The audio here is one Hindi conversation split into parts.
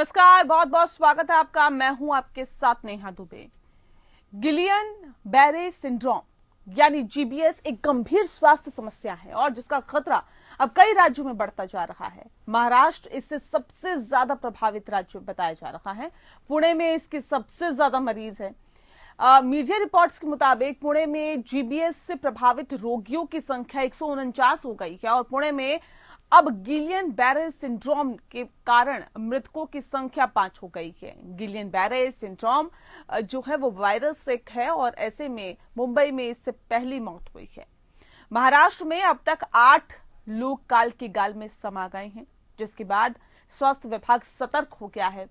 नमस्कार, बहुत बहुत स्वागत है आपका। मैं हूं आपके साथ नेहा दुबे। गिलियन बैरे सिंड्रोम यानी जीबीएस एक गंभीर स्वास्थ्य समस्या है और जिसका खतरा अब कई राज्यों में बढ़ता जा रहा है। महाराष्ट्र इससे सबसे ज्यादा प्रभावित राज्य बताया जा रहा है। पुणे में इसके सबसे ज्यादा मरीज है। मीडिया रिपोर्ट्स के मुताबिक पुणे में जीबीएस से प्रभावित रोगियों की संख्या 149 हो गई है और पुणे में अब गिलियन बैरे सिंड्रोम के कारण मृतकों की संख्या 5 हो गई है। गिलियन बैरे सिंड्रोम जो है वो वायरस से है और ऐसे में मुंबई में इससे पहली मौत हुई है। महाराष्ट्र में अब तक 8 लोग काल की गाल में समा गए हैं, जिसके बाद स्वास्थ्य विभाग सतर्क हो गया है।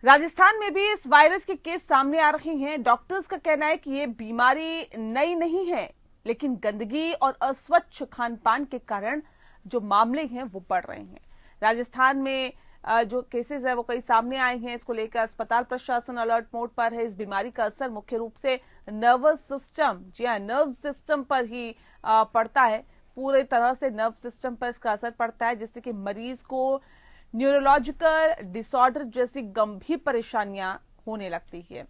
राजस्थान में भी इस वायरस के केस सामने आ रहे हैं। डॉक्टर्स का कहना है कि ये बीमारी नई नहीं है, लेकिन गंदगी और अस्वच्छ खान पान के कारण जो मामले हैं वो बढ़ रहे हैं। राजस्थान में जो केसेस है वो कई सामने आए हैं। इसको लेकर अस्पताल प्रशासन अलर्ट मोड पर है। इस बीमारी का असर मुख्य रूप से नर्वस सिस्टम, जी हाँ, नर्व सिस्टम पर ही पड़ता है। पूरे तरह से नर्व सिस्टम पर इसका असर पड़ता है, जिससे कि मरीज को न्यूरोलॉजिकल डिसऑर्डर जैसी गंभीर परेशानियां होने लगती है।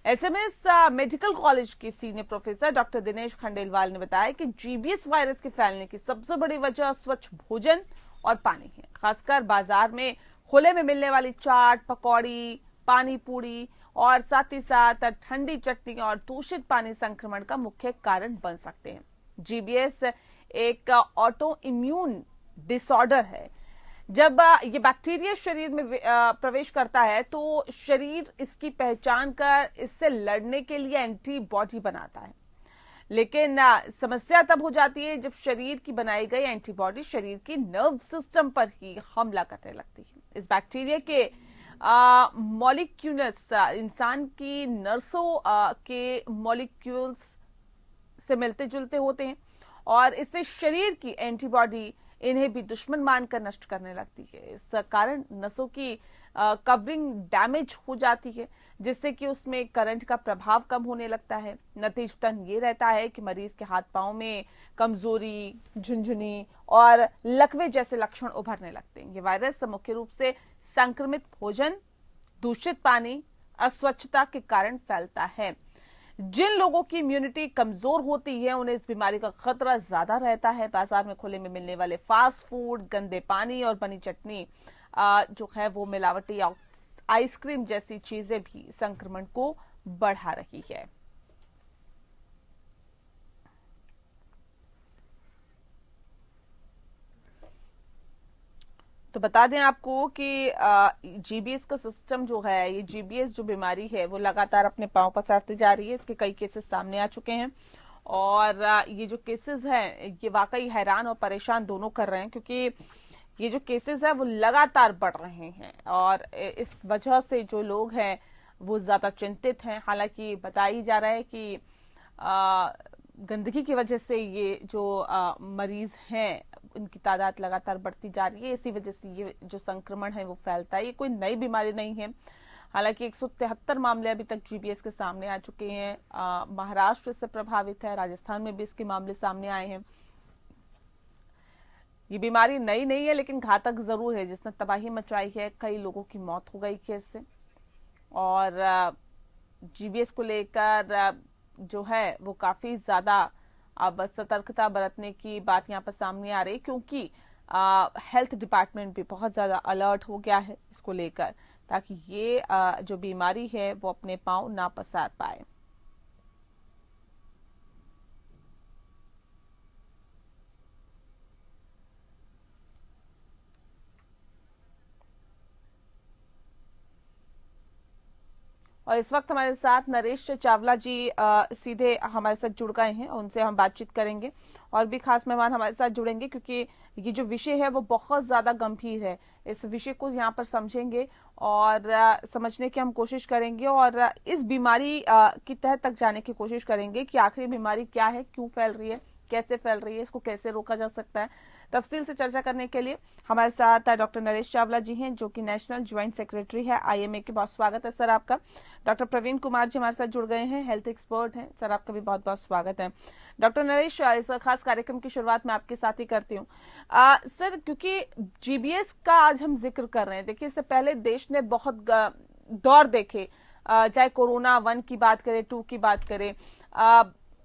एसएमएस मेडिकल कॉलेज के senior professor doctor Dinesh Khandelwal ने बताया कि जीबीएस वायरस के फैलने की सबसे बड़ी वजह स्वच्छ भोजन और पानी है। खासकर बाजार में खुले में मिलने वाली चाट, पकौड़ी, पानी पूरी और साथ ही साथ ठंडी चटनी और दूषित पानी संक्रमण का मुख्य कारण बन सकते हैं। जीबीएस एक ऑटो इम्यून डिसऑर्डर है। जब ये बैक्टीरिया शरीर में प्रवेश करता है तो शरीर इसकी पहचान कर इससे लड़ने के लिए एंटीबॉडी बनाता है, लेकिन समस्या तब हो जाती है जब शरीर की बनाई गई एंटीबॉडी शरीर की नर्व सिस्टम पर ही हमला करने लगती है। इस बैक्टीरिया के मॉलिक्यूल्स इंसान की नर्सों के मॉलिक्यूल्स से मिलते जुलते होते हैं और इससे शरीर की एंटीबॉडी इन्हें भी दुश्मन मानकर नष्ट करने लगती है। इस कारण नसों की कवरिंग डैमेज हो जाती है, जिससे कि उसमें करंट का प्रभाव कम होने लगता है। नतीजतन ये रहता है कि मरीज के हाथ पांव में कमजोरी, झुनझुनी और लकवे जैसे लक्षण उभरने लगते हैं। ये वायरस मुख्य रूप से संक्रमित भोजन, दूषित पानी, अस्वच्छता के कारण फैलता है। जिन लोगों की इम्यूनिटी कमजोर होती है उन्हें इस बीमारी का खतरा ज्यादा रहता है। बाजार में खुले में मिलने वाले फास्ट फूड, गंदे पानी और बनी चटनी जो है वो मिलावटी आइसक्रीम जैसी चीजें भी संक्रमण को बढ़ा रही है। तो बता दें आपको कि जीबीएस का सिस्टम जो है, ये जीबीएस जो बीमारी है वो लगातार अपने पांव पसारती जा रही है। इसके कई केसेस सामने आ चुके हैं और ये जो केसेस हैं ये वाकई हैरान और परेशान दोनों कर रहे हैं, क्योंकि ये जो केसेस है वो लगातार बढ़ रहे हैं और इस वजह से जो लोग हैं वो ज्यादा चिंतित हैं। हालांकि बताया जा रहा है कि गंदगी की वजह से ये जो मरीज हैं उनकी तादाद लगातार बढ़ती जा रही है। इसी वजह से ये जो संक्रमण है वो फैलता है। ये कोई नई बीमारी नहीं है। हालांकि 173 मामले अभी तक जीबीएस के सामने आ चुके हैं। महाराष्ट्र इससे प्रभावित है, राजस्थान में भी इसके मामले सामने आए हैं। ये बीमारी नई नहीं है, लेकिन घातक जरूर है, जिसने तबाही मचाई है। कई लोगों की मौत हो गई है इससे और जीबीएस को लेकर जो है वो काफी ज्यादा अब सतर्कता बरतने की बात यहाँ पर सामने आ रही, क्योंकि हेल्थ डिपार्टमेंट भी बहुत ज्यादा अलर्ट हो गया है इसको लेकर, ताकि ये जो बीमारी है वो अपने पांव ना पसार पाए। और इस वक्त हमारे साथ नरेश चावला जी सीधे हमारे साथ जुड़ गए हैं, उनसे हम बातचीत करेंगे। और भी खास मेहमान हमारे साथ जुड़ेंगे, क्योंकि ये जो विषय है वो बहुत ज्यादा गंभीर है। इस विषय को यहाँ पर समझेंगे और समझने की हम कोशिश करेंगे और इस बीमारी की तह तक जाने की कोशिश करेंगे कि आखिर बीमारी क्या है, क्यों फैल रही है, कैसे फैल रही है, इसको कैसे रोका जा सकता है। तफसील से चर्चा करने के लिए हमारे साथ डॉक्टर नरेश चावला जी हैं, जो कि नेशनल ज्वाइंट सेक्रेटरी है IMA के। बहुत स्वागत है सर आपका। डॉक्टर प्रवीण कुमार जी हमारे साथ जुड़ गए हैं, हेल्थ एक्सपर्ट हैं। सर आपका भी बहुत बहुत स्वागत है। डॉक्टर नरेश, इस खास कार्यक्रम की शुरुआत मैं आपके साथ ही करती हूँ। सर, क्योंकि GBS का आज हम जिक्र कर रहे हैं, देखिए इससे पहले देश ने बहुत दौर देखे, चाहे कोरोना 1 की बात करें, 2 की बात करें,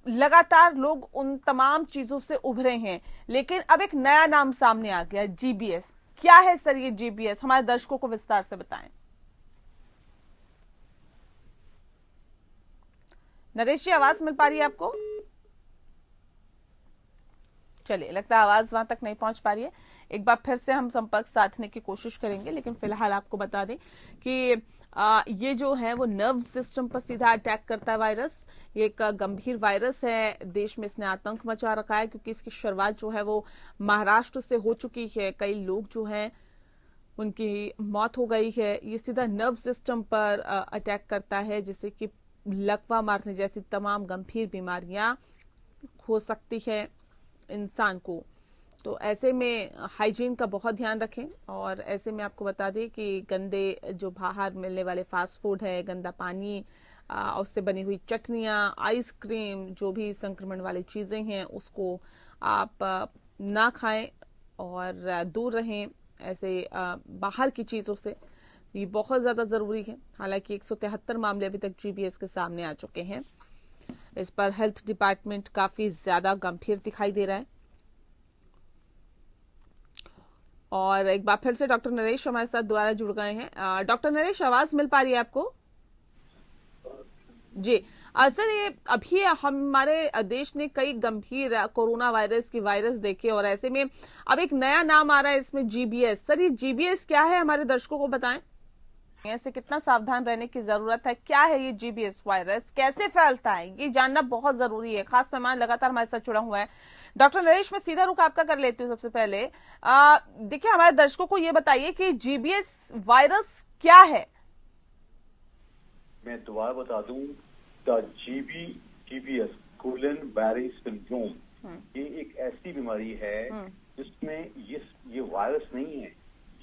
लगातार लोग उन तमाम चीजों से उभरे हैं। लेकिन अब एक नया नाम सामने आ गया, GBS। क्या है सर ये GBS? हमारे दर्शकों को विस्तार से बताएं। नरेश जी, आवाज मिल पा रही है आपको? चलिए, लगता है आवाज वहां तक नहीं पहुंच पा रही है। एक बार फिर से हम संपर्क साधने की कोशिश करेंगे, लेकिन फिलहाल आपको बता दें कि ये जो है वो नर्व सिस्टम पर सीधा अटैक करता है वायरस। ये एक गंभीर वायरस है। देश में इसने आतंक मचा रखा है, क्योंकि इसकी शुरुआत जो है वो महाराष्ट्र से हो चुकी है। कई लोग जो हैं उनकी मौत हो गई है। ये सीधा नर्व सिस्टम पर अटैक करता है, जिससे कि लकवा मारने जैसी तमाम गंभीर बीमारियां हो सकती है इंसान को। तो ऐसे में हाइजीन का बहुत ध्यान रखें। और ऐसे में आपको बता दें कि गंदे जो बाहर मिलने वाले फास्ट फूड है, गंदा पानी, उससे बनी हुई चटनियाँ, आइसक्रीम, जो भी संक्रमण वाली चीज़ें हैं, उसको आप ना खाएं और दूर रहें ऐसे बाहर की चीज़ों से। ये बहुत ज़्यादा ज़रूरी है। हालांकि 173 मामले अभी तक GBS के सामने आ चुके हैं। इस पर हेल्थ डिपार्टमेंट काफ़ी ज़्यादा गंभीर दिखाई दे रहा है। और एक बार फिर से डॉक्टर नरेश हमारे साथ दोबारा जुड़ गए हैं। डॉक्टर नरेश, आवाज मिल पा रही है आपको? जी सर, ये अभी हमारे देश ने कई गंभीर कोरोना वायरस की वायरस देखे, और ऐसे में अब एक नया नाम आ रहा है इसमें, GBS। सर, ये GBS क्या है, हमारे दर्शकों को बताएं। ऐसे कितना सावधान रहने की जरूरत है? क्या है ये GBS वायरस, कैसे फैलता है, ये जानना बहुत जरूरी है। खास मेहमान लगातार हमारे साथ जुड़ा हुआ है। डॉक्टर नरेश, मैं सीधा रुख आपका कर लेती हूँ। सबसे पहले देखिए, हमारे दर्शकों को ये बताइए कि GBS वायरस क्या है। मैं दोबारा बता दूं, GBS गुइलेन-बैरे सिंड्रोम, ये एक ऐसी बीमारी है जिसमें ये वायरस नहीं है,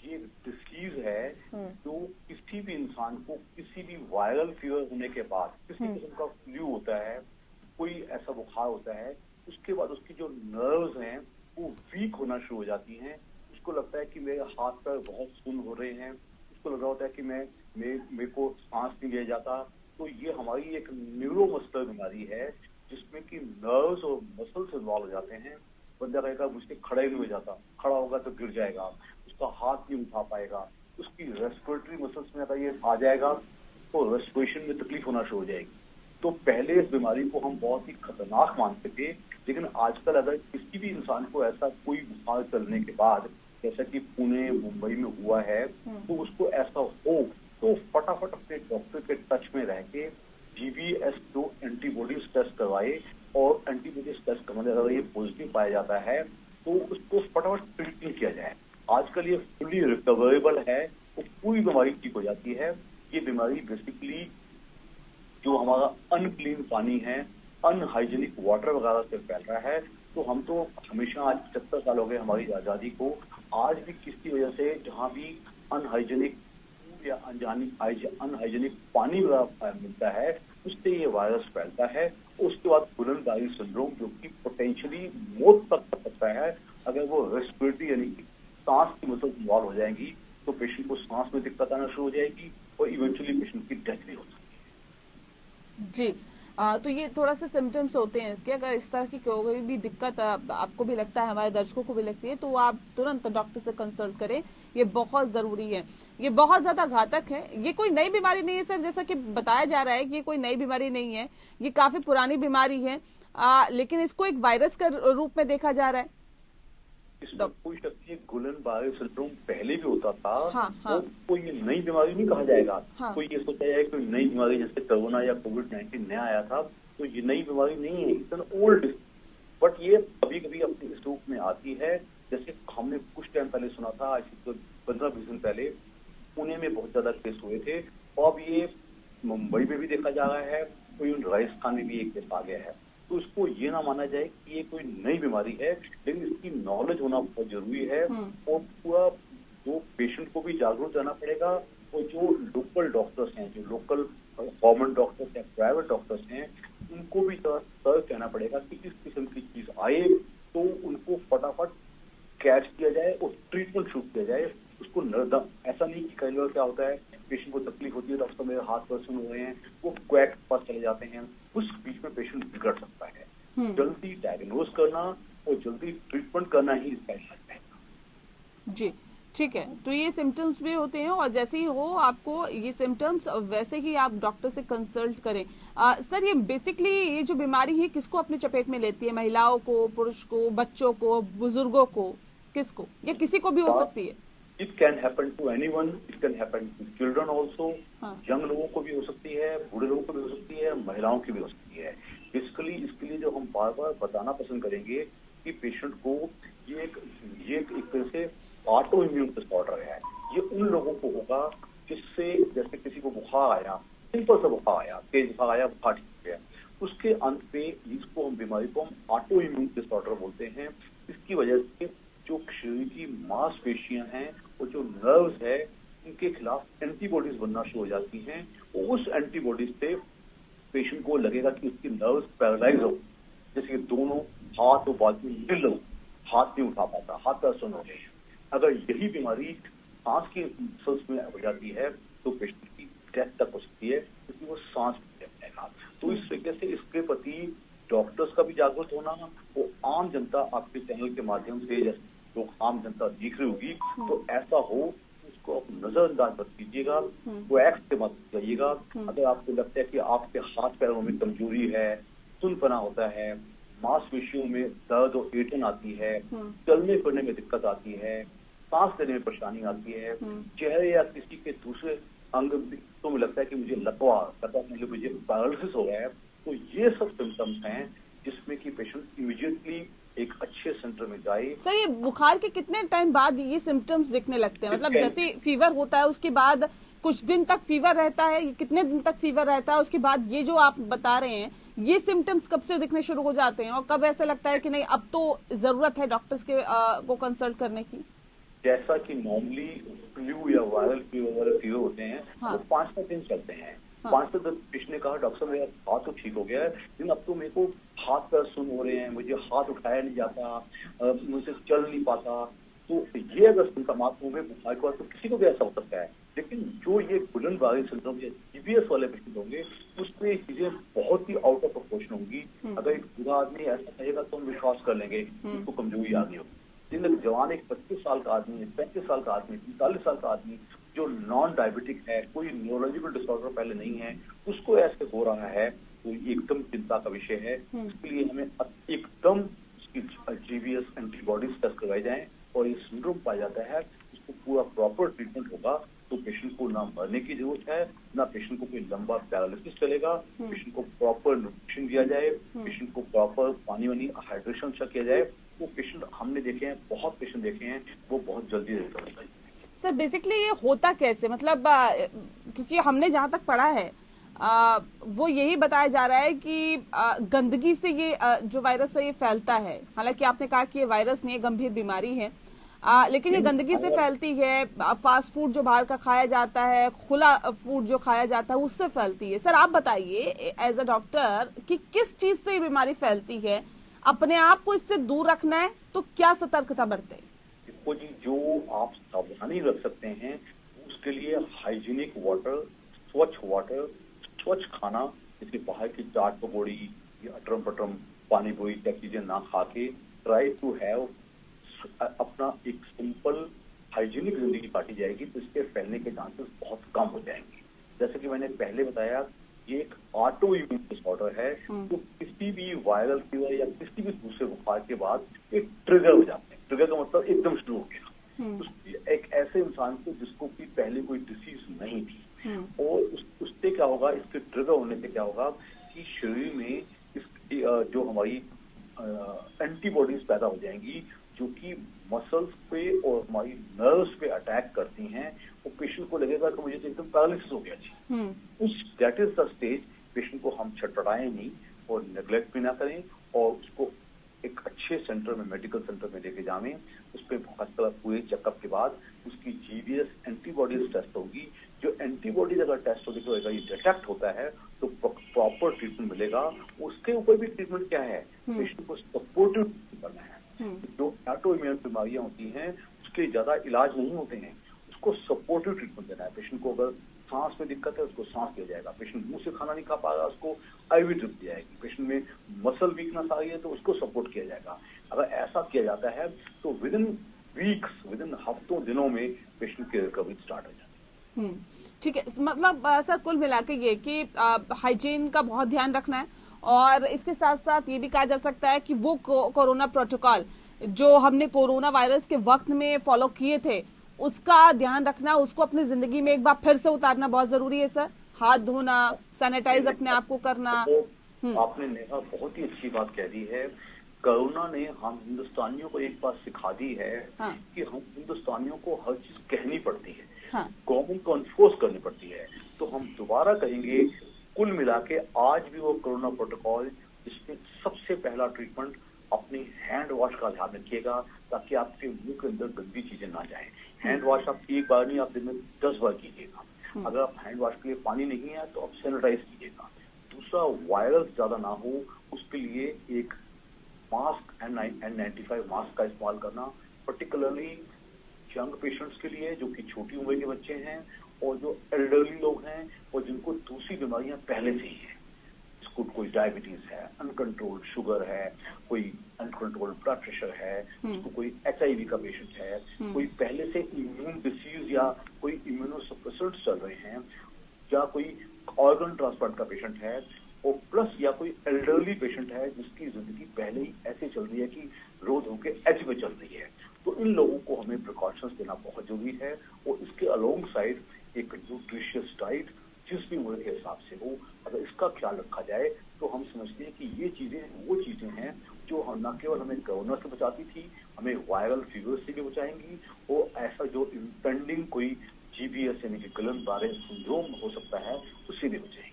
ये डिसीज है जो किसी भी इंसान को किसी भी वायरल फीवर होने के बाद, किसी किस्म का फ्लू होता है, कोई ऐसा बुखार होता है, उसके बाद उसकी जो नर्व्स हैं वो वीक होना शुरू हो जाती हैं। उसको लगता है कि मेरे हाथ पैर बहुत सुन्न हो रहे हैं, उसको लग रहा होता है कि मेरे को सांस नहीं लिया जाता। तो ये हमारी एक न्यूरोमस्कुलर बीमारी है, जिसमें कि नर्व्स और मसल्स इन्वॉल्व हो जाते हैं। बंदा कहेगा मुझसे खड़ा ही नहीं हो जाता, खड़ा होगा तो गिर जाएगा, उसका हाथ नहीं उठा पाएगा, उसकी रेस्पिरेटरी मसल्स में अगर ये आ जाएगा तो रेस्पिरेशन में तकलीफ होना शुरू हो जाएगी। तो पहले इस बीमारी को हम बहुत ही खतरनाक मानते थे, लेकिन आजकल अगर किसी भी इंसान को ऐसा कोई बुखार चलने के बाद, जैसा कि पुणे मुंबई में हुआ है, तो उसको ऐसा हो तो फटाफट अपने डॉक्टर के टच में रह के GBS जो एंटीबॉडीज टेस्ट करवाए, और एंटीबॉडीज टेस्ट करवाने अगर ये पॉजिटिव पाया जाता है तो उसको फटाफट ट्रीटमेंट किया जाए। आजकल ये फुली रिकवरेबल है, तो पूरी बीमारी ठीक हो जाती है। ये बीमारी बेसिकली जो हमारा अनक्लीन पानी है, अनहाइजीनिक वाटर वगैरह से फैल रहा है। तो हम तो हमेशा, आज 75 साल हो गए हमारी आज़ादी को, आज भी किसी वजह से जहाँ भी अनहाइजीनिक या अनहाइजीनिक पानी मिलता है, उससे ये वायरस फैलता है। उसके बाद गुइलेन-बैरे सिंड्रोम, जो कि पोटेंशियली मौत तक कर सकता है अगर वो रेस्पिरेटरी यानी कि सांस की मसल्स इन्वॉल्व हो जाएंगी, तो पेशेंट को सांस में दिक्कत आना शुरू हो जाएगी और इवेंचुअली पेशेंट की डेथ भी हो सकती है। जी, तो ये थोड़ा सा सिम्टम्स होते हैं इसके। अगर इस तरह की कोई भी दिक्कत आपको भी लगता है, हमारे दर्शकों को भी लगती है, तो आप तुरंत डॉक्टर से कंसल्ट करें, ये बहुत जरूरी है। ये बहुत ज्यादा घातक है। ये कोई नई बीमारी नहीं है सर, जैसा कि बताया जा रहा है कि ये कोई नई बीमारी नहीं है, ये काफी पुरानी बीमारी है, लेकिन इसको एक वायरस के रूप में देखा जा रहा है। इसमें कोई शक नहीं, गुइलेन-बैरे सिंड्रोम पहले भी होता था। हाँ, हाँ। तो कोई नई बीमारी नहीं कहा जाएगा। हाँ। कोई ये सोचा जाए कोई नई बीमारी, जैसे कोरोना या कोविड-19 नया आया था, तो ये नई बीमारी नहीं है, इट्स एन ओल्ड। बट ये कभी कभी अपने इस रूप में आती है। जैसे हमने कुछ टाइम पहले सुना था, आज से 15-20 दिन पहले पुणे में बहुत ज्यादा केस हुए थे, और अब ये मुंबई में भी देखा जा रहा है, कोई राजस्थान में भी एक केस आ गया है। तो इसको ये ना माना जाए कि ये कोई नई बीमारी है, लेकिन इसकी नॉलेज होना बहुत जरूरी है। और पूरा जो पेशेंट को भी जागरूक रहना पड़ेगा, और जो लोकल डॉक्टर्स हैं, जो लोकल गवर्नमेंट डॉक्टर्स हैं, प्राइवेट डॉक्टर्स हैं, उनको भी सतर्क कहना पड़ेगा कि इस किस्म की चीज आए तो उनको फटाफट कैच किया जाए और ट्रीटमेंट शुरू किया जाए। उसको ऐसा नहीं कि कई बार क्या होता है, पेशेंट को तकलीफ होती है, डॉक्टर साहब मेरे हाथ पर्सन हो रहे हैं, वो क्वैक के पास चले जाते हैं, उस बीच में पेशेंट बिगड़ सकता है। जल्दी डायग्नोज करना और जल्दी ट्रीटमेंट करना ही इसका इलाज है। जी ठीक है, तो ये सिम्टम्स भी होते हैं और जैसे ही हो आपको ये सिम्टम्स वैसे ही आप डॉक्टर से कंसल्ट करें। सर ये बेसिकली ये जो बीमारी है किसको अपने चपेट में लेती है? महिलाओं को, पुरुष को, बच्चों को, बुजुर्गों को, किसको, या किसी को भी हो सकती है? It can happen to anyone, it can happen to children also. Young लोगों को भी हो सकती है, बूढ़े लोगों को भी हो सकती है, महिलाओं की भी हो सकती है। बेसिकली इसके लिए जो हम बार बार बताना पसंद करेंगे कि पेशेंट को ये एक तरह से ऑटो इम्यून डिसऑर्डर है। ये उन लोगों को होगा जिससे, जैसे किसी को बुखार आया, सिंपल सा बुखार आया, तेज बुखार आया, बुखार ठीक हो गया, उसके अंत पे इसको हम बीमारी को हम ऑटो इम्यून डिसऑर्डर बोलते हैं। इसकी वजह से जो शरीर की मांसपेशियां हैं और जो नर्व्स है, उनके खिलाफ एंटीबॉडीज बनना शुरू हो जाती हैं, और उस एंटीबॉडीज से पेशेंट को लगेगा कि उसकी नर्व्स पैरालाइज हो, जैसे कि दोनों हाथ और बाजू हिल हो, हाथ नहीं उठा पाता, हाथ पैर सुन्न हो गए। अगर यही बीमारी सांस की मसल्स में हो जाती है तो पेशेंट की डेथ तक हो सकती है, क्योंकि वो सांस नहीं ले पाएगा। तो इस तरीके से इसके प्रति डॉक्टर्स का भी जागरूक होना, और आम जनता आपके चैनल के माध्यम से, जैसे लोग आम जनता देख रही होगी, तो ऐसा हो उसको आप नजरअंदाज मत कीजिएगा, वो एक्स से मत जाइएगा। अगर आपको लगता है कि आपके हाथ पैरों में कमजोरी है, सुनपना होता है, मांसपेशियों में दर्द और ऐंठन आती है, चलने फिरने में दिक्कत आती है, सांस लेने में परेशानी आती है, चेहरे या किसी के दूसरे अंग तो में लगता है कि मुझे लकवा मतलब मुझे पैरालिसिस हो रहा है, तो ये सब सिम्टम्स हैं जिसमें कि पेशेंट इमीडिएटली एक अच्छे सेंटर में जाए। सर ये बुखार के कितने टाइम बाद ये सिम्टम्स दिखने लगते हैं? मतलब जैसे फीवर होता है उसके बाद कुछ दिन तक फीवर रहता है, ये कितने दिन तक फीवर रहता है, उसके बाद ये जो आप बता रहे हैं ये सिम्टम्स कब से दिखने शुरू हो जाते हैं, और कब ऐसा लगता है कि नहीं अब तो जरूरत है डॉक्टर्स के को कंसल्ट करने की? जैसा कि नॉर्मली फ्लू या वायरल फीवर होते हैं, वो 5 दिन चलते हैं। 5 दिन पेशेंट ने कहा डॉक्टर साहब मेरा हाथ तो ठीक हो गया है, लेकिन अब तो मेरे को हाथ पैर सुन्न हो रहे हैं, मुझे हाथ उठाया नहीं जाता, मुझसे चल नहीं पाता। तो ये अगर सिम्टम्स होंगे बुखार के बाद तो किसी को भी ऐसा हो सकता है। लेकिन जो ये गुलन-बारी सिंड्रोम या जीबीएस वाले पेशेंट होंगे, उसमें चीजें बहुत ही आउट ऑफ प्रोपोर्शन होंगी। अगर एक बुरा आदमी ऐसा कहेगा तो हम विश्वास कर लेंगे उसको कमजोरी आ गई होगी। जिन जवान एक 25 साल का आदमी, 35 साल का आदमी, 45 साल का आदमी जो नॉन डायबिटिक है, कोई न्यूरोलॉजिकल डिसऑर्डर पहले नहीं है, उसको ऐसे हो रहा है, तो एकदम चिंता का विषय है। इसके लिए हमें एकदम उसकी जीबीएस एंटीबॉडीज टेस्ट करवाई जाए, और ये सिंड्रोम पाया जाता है, इसको पूरा प्रॉपर ट्रीटमेंट होगा तो पेशेंट को ना मरने की जरूरत है, ना पेशेंट को कोई लंबा पैरालिसिस चलेगा। पेशेंट को प्रॉपर न्यूट्रिशन दिया जाए, पेशेंट को प्रॉपर पानी वानी हाइड्रेशन अच्छा किया जाए, वो पेशेंट हमने देखे हैं, बहुत पेशेंट देखे हैं, वो बहुत जल्दी रिकवर होता है। सर बेसिकली ये होता कैसे, मतलब क्योंकि हमने जहाँ तक पढ़ा है वो यही बताया जा रहा है कि गंदगी से ये जो वायरस है ये फैलता है। हालांकि आपने कहा कि ये वायरस नहीं है, गंभीर बीमारी है, लेकिन ये गंदगी से फैलती है। फास्ट फूड जो बाहर का खाया जाता है, खुला फूड जो खाया जाता है, उससे फैलती है। सर आप बताइए एज अ डॉक्टर कि किस चीज से ये बीमारी फैलती है, अपने आप को इससे दूर रखना है तो क्या सतर्कता बरतें? देखो जी, जो आप सावधानी रख सकते हैं उसके लिए हाइजीनिक वाटर, स्वच्छ खाना, जैसे बाहर की चाट पकौड़ी या अटरम पटरम पानी पूरी क्या चीजें ना खा के ट्राई टू हैव अपना एक सिंपल हाइजीनिक जिंदगी काटी जाएगी, तो इसके फैलने के चांसेस बहुत कम हो जाएंगे। जैसे कि मैंने पहले बताया, ये एक ऑटो इम्यून डिसऑर्डर है, तो किसी भी वायरल फीवर या किसी भी दूसरे बुखार के बाद एक ट्रिगर हो जाते हैं। ट्रिगर का मतलब एकदम शुरू हो गया। एक ऐसे इंसान को जिसको कि पहले कोई डिसीज नहीं थी, और उससे क्या होगा, इसके ट्रिगर होने से क्या होगा कि शरीर में जो हमारी एंटीबॉडीज पैदा हो जाएंगी, जो कि मसल्स पे और हमारी नर्व्स पे अटैक करती हैं, और पेशेंट को लगेगा कि मुझे तो एकदम पैरालिसिस हो गया जी। उस that is the stage. Patient को हम छटपटाएं नहीं, और नेग्लेक्ट भी ना करें और उसको एक अच्छे सेंटर में, मेडिकल सेंटर में लेके जावें। उस पर हॉस्पिटल पूरे चेकअप के बाद उसकी जीबीएस एंटीबॉडीज टेस्ट होगी। जो एंटीबॉडीज अगर टेस्ट होगी तो अगर ये डिटेक्ट होता है तो प्रॉपर ट्रीटमेंट मिलेगा। उसके ऊपर भी ट्रीटमेंट क्या है, पेशेंट को सपोर्टिव करना है। जो ऑटो इम्यून बीमारियां होती हैं उसके ज्यादा इलाज नहीं होते हैं, उसको सपोर्टिव ट्रीटमेंट देना है। पेशेंट को अगर सांस में दिक्कत है उसको सांस दिया जाएगा, पेशेंट मुंह से खाना नहीं खा पा रहा उसको आईवी ड्रिप दी जाएगी, पेशेंट में मसल वीकनेस आ रही है तो उसको सपोर्ट किया जाएगा। अगर ऐसा किया जाता है तो with in weeks, with in हफ्तों दिनों में पेशेंट की रिकवरी स्टार्ट हो जाती है। ठीक है, मतलब सर कुल मिला के ये कि हाइजीन का बहुत ध्यान रखना है और इसके साथ साथ ये भी कहा जा सकता है कि वो कोरोना प्रोटोकॉल जो हमने कोरोना वायरस के वक्त में फॉलो किए थे उसका ध्यान रखना, उसको अपनी जिंदगी में एक बार फिर से उतारना बहुत जरूरी है सर। हाथ धोना, सैनिटाइज अपने आप को करना। आपने नेहा बहुत ही अच्छी बात कह दी है। कोरोना ने हम हिंदुस्तानियों को एक बात सिखा दी है कि हम हिंदुस्तानियों को हर चीज कहनी पड़ती है, गवर्नमेंट को एनफोर्स करनी पड़ती है। तो हम दोबारा कहेंगे, कुल मिला के आज भी वो कोरोना प्रोटोकॉल जिसमें सबसे पहला ट्रीटमेंट अपनी हैंड वॉश का ध्यान रखिएगा ताकि आपके मुंह के अंदर गंदी चीजें ना जाए। हैंड वॉश आप एक बार नहीं, आप दिन में 10 बार कीजिएगा। अगर आप हैंड वॉश के लिए पानी नहीं है तो आप सैनिटाइज कीजिएगा। दूसरा, वायरस ज्यादा ना हो उसके लिए एक मास्क N95 मास्क का इस्तेमाल करना, पर्टिकुलरली यंग पेशेंट्स के लिए जो कि छोटी उम्र के बच्चे हैं और जो एल्डरली लोग हैं और जिनको दूसरी बीमारियां पहले से ही है। कोई डायबिटीज है, अनकंट्रोल्ड शुगर है, कोई अनकंट्रोल्ड ब्लड प्रेशर है, उसको कोई HIV का पेशेंट है, कोई पहले से इम्यून डिसीज या कोई इम्यूनोसप्रेसेंट्स चल रहे हैं, या कोई ऑर्गन ट्रांसप्लांट का पेशेंट है, और प्लस या कोई एल्डरली पेशेंट है जिसकी जिंदगी पहले ही ऐसे चल रही है कि रो धो के एज पे चल रही है। तो इन लोगों को हमें प्रिकॉशंस देना बहुत जरूरी है और इसके अलोंग साइड एक न्यूट्रिशियस डाइट जिस भी उम्र के हिसाब से हो, अगर इसका ख्याल रखा जाए तो हम समझते हैं कि ये चीजें वो चीजें हैं जो न केवल हमें कोरोना से बचाती थी, हमें वायरल फीवर से भी बचाएंगी और ऐसा जो इम्पेंडिंग कोई GBS यानी कि गिलन-बारे सिंड्रोम हो सकता है उससे भी बचाएंगी।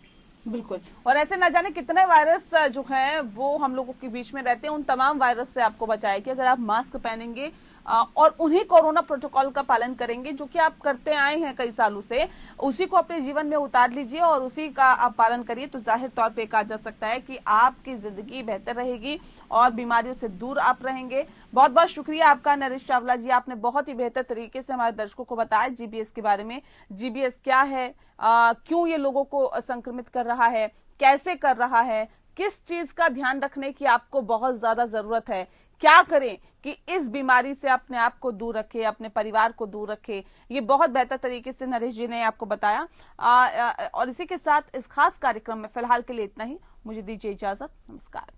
बिल्कुल, और ऐसे न जाने कितने वायरस जो हैं वो हम लोगों के बीच में रहते हैं, उन तमाम वायरस से आपको बचाएगी अगर आप मास्क पहनेंगे और उन्हीं कोरोना प्रोटोकॉल का पालन करेंगे जो कि आप करते आए हैं कई सालों से, उसी को अपने जीवन में उतार लीजिए और उसी का आप पालन करिए तो जाहिर तौर पे कहा जा सकता है कि आपकी जिंदगी बेहतर रहेगी और बीमारियों से दूर आप रहेंगे। बहुत बहुत शुक्रिया आपका नरेश चावला जी, आपने बहुत ही बेहतर तरीके से हमारे दर्शकों को बताया GBS के बारे में। GBS क्या है, क्यों ये लोगों को संक्रमित कर रहा है, कैसे कर रहा है, किस चीज का ध्यान रखने की आपको बहुत ज्यादा जरूरत है, क्या करें कि इस बीमारी से अपने आप को दूर रखे, अपने परिवार को दूर रखे। ये बहुत बेहतर तरीके से नरेश जी ने आपको बताया। और इसी के साथ इस खास कार्यक्रम में फिलहाल के लिए इतना ही। मुझे दीजिए इजाजत। नमस्कार।